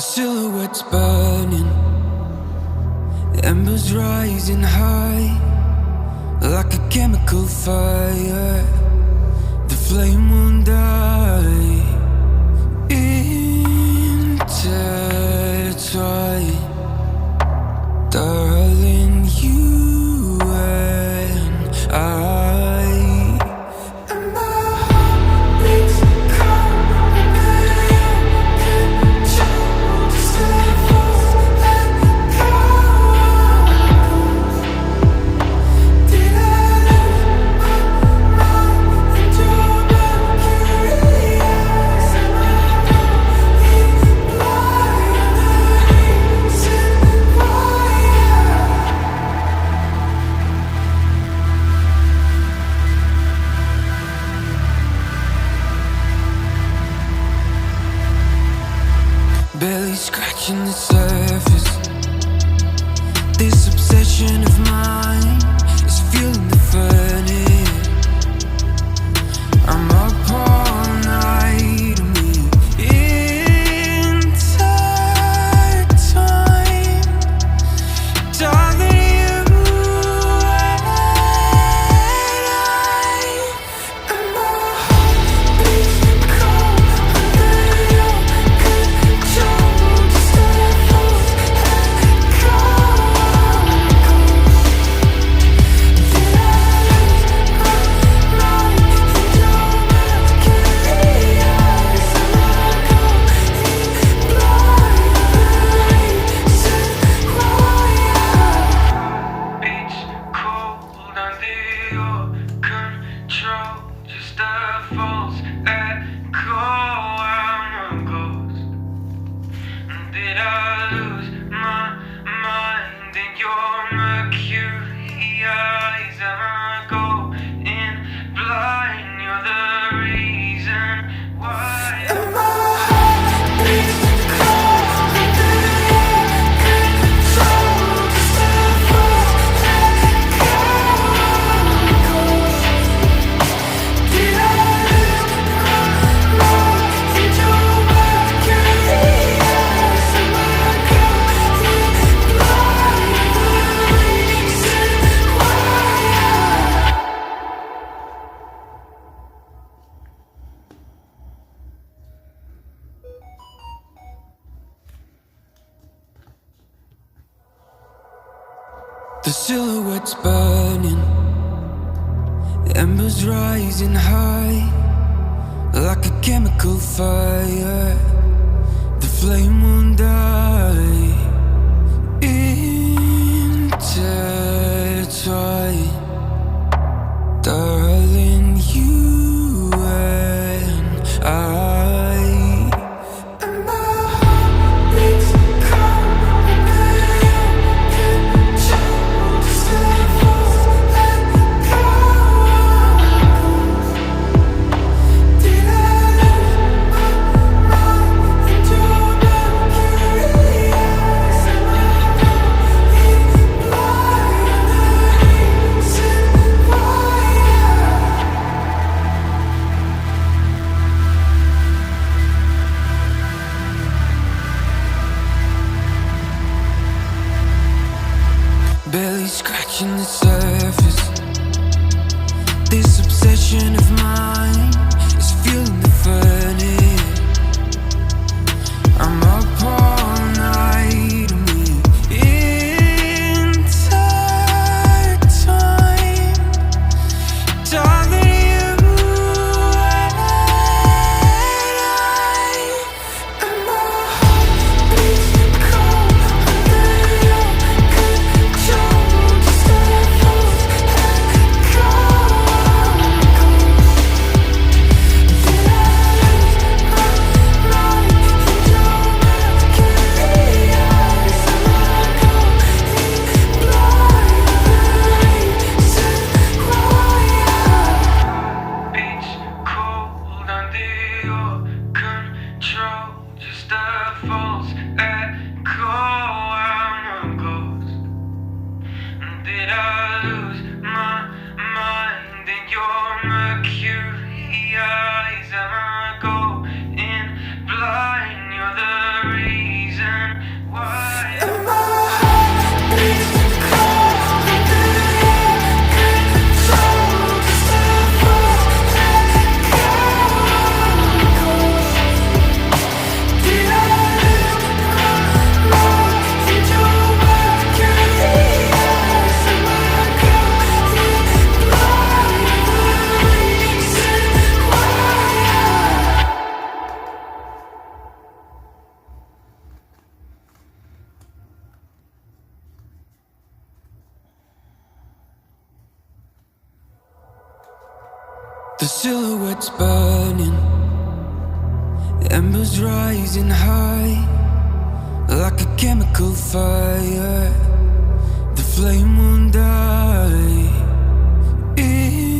The silhouette's burning, embers rising high, like a chemical fire. The flame won't die. Intertwine, darling, you and I. Barely scratching the surface. This obsession of mine is fueling the furnace. I'm up all night and we're intertwined. Darling, you and I. And my heart beats cold under your control. Just let those did I lose my mind in your mercury eyes? Am I going blind? You're the reason why. And my heart beats cold under your control. Just let go. Did I lose my mind in your mercury eyes? Am I going blind? You're the reason why. The silhouette's burning, embers rising high, like a chemical fire. The flame won't die. Intertwine, darling, you and I. And my heart beats cold under your control. Just let go. Did I lose my mind in your mercury eyes? Am I going blind? You're the reason why. Barely scratching the surface. This obsession of mine is fueling the furnace. I'm up all night and we're intertwined. Darling, you and I. And my heart beats cold under your control. Just let those go. Did I The silhouette's burning, embers rising high, like a chemical fire. The flame won't die. Intertwined.